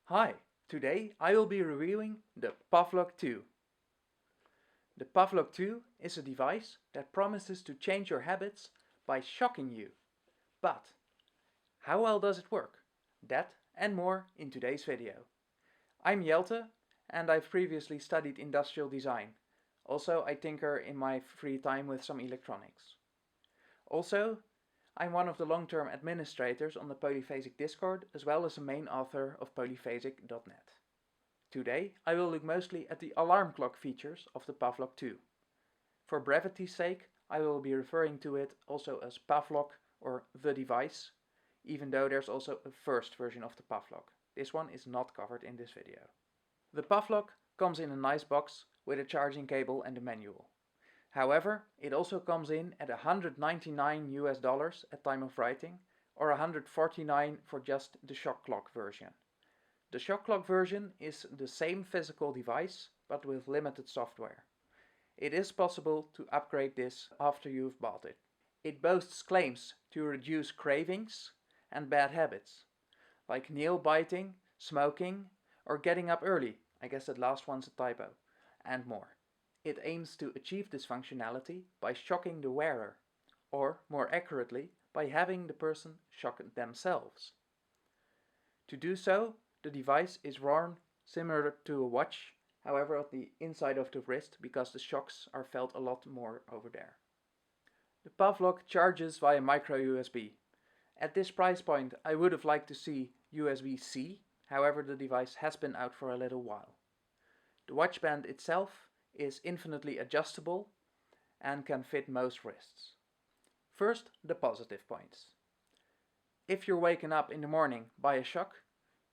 Hi, today I will be reviewing the Pavlok 2. The Pavlok 2 is a device that promises to change your habits by shocking you. But how well does it work? That and more in today's video. I'm Jelte and I've previously studied industrial design. Also, I tinker in my free time with some electronics. Also, I'm one of the long-term administrators on the Polyphasic Discord as well as the main author of polyphasic.net. Today I will look mostly at the alarm clock features of the Pavlok 2. For brevity's sake, I will be referring to it also as Pavlok or the device, even though there's also a first version of the Pavlok. This one is not covered in this video. The Pavlok comes in a nice box with a charging cable and a manual. However, it also comes in at $199 at time of writing or $149 for just the shock clock version. The shock clock version is the same physical device but with limited software. It is possible to upgrade this after you've bought it. It boasts claims to reduce cravings and bad habits, like nail biting, smoking, or getting up early. I guess that last one's a typo, and more. It aims to achieve this functionality by shocking the wearer, or more accurately, by having the person shock themselves. To do so, the device is worn similar to a watch, however at the inside of the wrist because the shocks are felt a lot more over there. The Pavlok charges via micro USB. At this price point I would have liked to see USB-C, however the device has been out for a little while. The watch band itself is infinitely adjustable and can fit most wrists. First, the positive points. If you're waken up in the morning by a shock,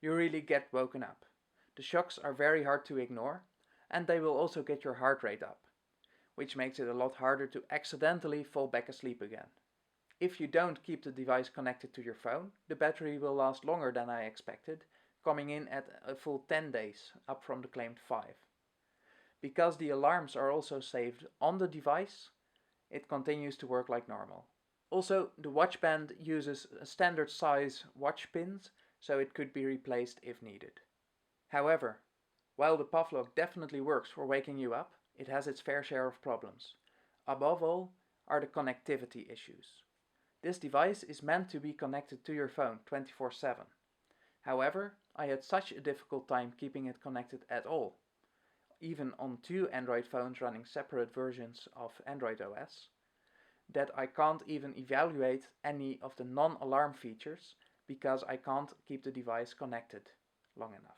you really get woken up. The shocks are very hard to ignore, and they will also get your heart rate up, which makes it a lot harder to accidentally fall back asleep again. If you don't keep the device connected to your phone, the battery will last longer than I expected, coming in at a full 10 days, up from the claimed 5. Because the alarms are also saved on the device, it continues to work like normal. Also, the watch band uses standard size watch pins, so it could be replaced if needed. However, while the Pavlok definitely works for waking you up, it has its fair share of problems. Above all are the connectivity issues. This device is meant to be connected to your phone 24/7. However, I had such a difficult time keeping it connected at all, even on two Android phones running separate versions of Android OS, that I can't even evaluate any of the non-alarm features because I can't keep the device connected long enough.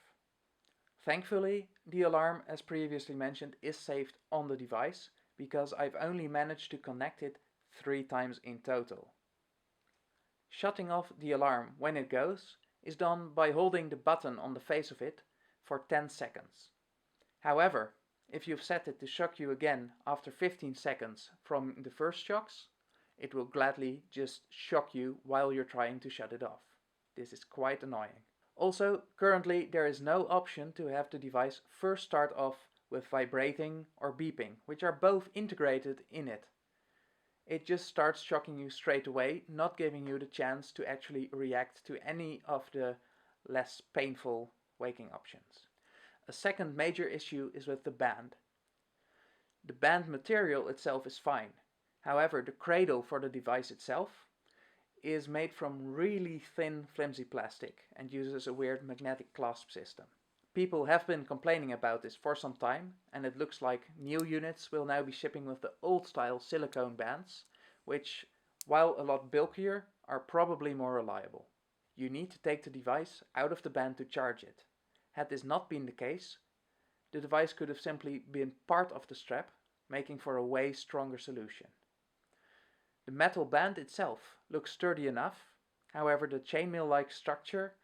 Thankfully, the alarm, as previously mentioned, is saved on the device because I've only managed to connect it 3 times in total. Shutting off the alarm when it goes is done by holding the button on the face of it for 10 seconds. However, if you've set it to shock you again after 15 seconds from the first shocks, it will gladly just shock you while you're trying to shut it off. This is quite annoying. Also, currently there is no option to have the device first start off with vibrating or beeping, which are both integrated in it. It just starts shocking you straight away, not giving you the chance to actually react to any of the less painful waking options. A second major issue is with the band. The band material itself is fine. However, the cradle for the device itself is made from really thin flimsy plastic and uses a weird magnetic clasp system. People have been complaining about this for some time, and it looks like new units will now be shipping with the old style silicone bands, which, while a lot bulkier, are probably more reliable. You need to take the device out of the band to charge it. Had this not been the case, the device could have simply been part of the strap, making for a way stronger solution. The metal band itself looks sturdy enough, however the chainmail-like structure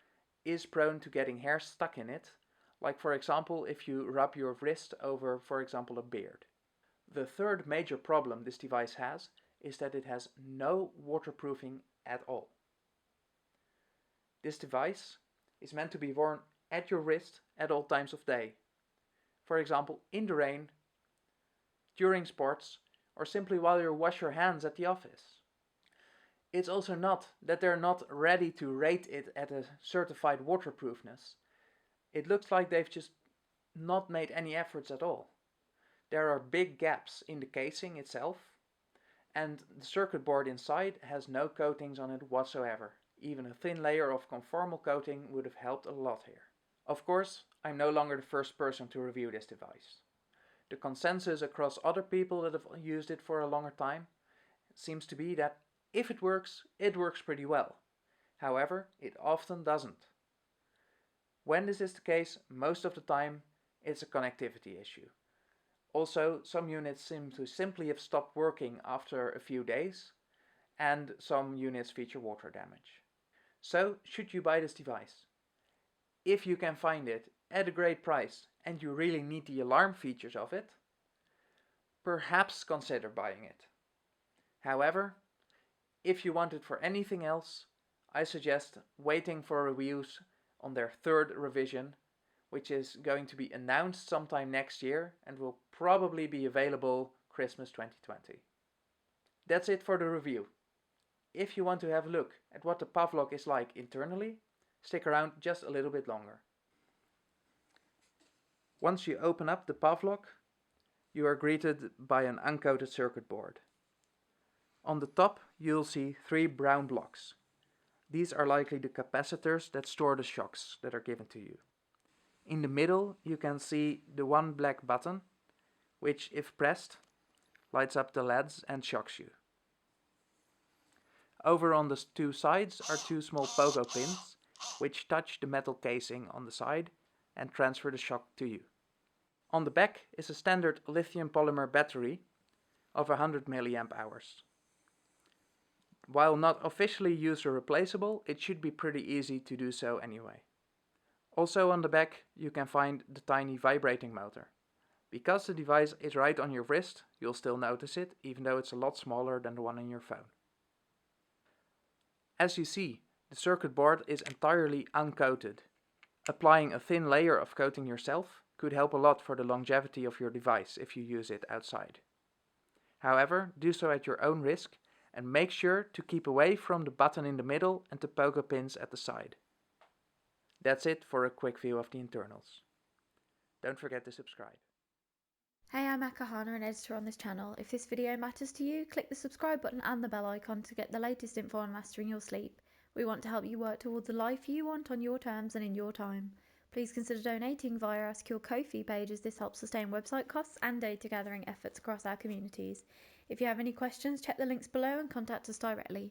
is prone to getting hair stuck in it, like for example if you rub your wrist over for example a beard. The third major problem this device has is that it has no waterproofing at all. This device is meant to be worn at your wrist at all times of day. For example, in the rain, during sports, or simply while you wash your hands at the office. It's also not that they're not ready to rate it at a certified waterproofness. It looks like they've just not made any efforts at all. There are big gaps in the casing itself, and the circuit board inside has no coatings on it whatsoever. Even a thin layer of conformal coating would have helped a lot here. Of course, I'm no longer the first person to review this device. The consensus across other people that have used it for a longer time seems to be that if it works pretty well. However, it often doesn't. When this is the case, most of the time, it's a connectivity issue. Also, some units seem to simply have stopped working after a few days, and some units feature water damage. So, should you buy this device? If you can find it at a great price and you really need the alarm features of it, perhaps consider buying it. However, if you want it for anything else, I suggest waiting for reviews on their third revision, which is going to be announced sometime next year and will probably be available Christmas 2020. That's it for the review. If you want to have a look at what the Pavlok is like internally, stick around just a little bit longer. Once you open up the Pavlok, you are greeted by an uncoated circuit board. On the top, you'll see 3 brown blocks. These are likely the capacitors that store the shocks that are given to you. In the middle, you can see the one black button, which, if pressed, lights up the LEDs and shocks you. Over on the 2 sides are 2 small pogo pins, which touch the metal casing on the side and transfer the shock to you. On the back is a standard lithium polymer battery of 100 mAh. While not officially user replaceable, it should be pretty easy to do so anyway. Also on the back you can find the tiny vibrating motor. Because the device is right on your wrist, you'll still notice it, even though it's a lot smaller than the one on your phone. As you see, the circuit board is entirely uncoated. Applying a thin layer of coating yourself could help a lot for the longevity of your device if you use it outside. However, do so at your own risk and make sure to keep away from the button in the middle and the pogo pins at the side. That's it for a quick view of the internals. Don't forget to subscribe. Hey, I'm Akahana, an editor on this channel. If this video matters to you, click the subscribe button and the bell icon to get the latest info on mastering your sleep. We want to help you work towards the life you want on your terms and in your time. Please consider donating via our secure Ko-fi page, as this helps sustain website costs and data gathering efforts across our communities. If you have any questions, check the links below and contact us directly.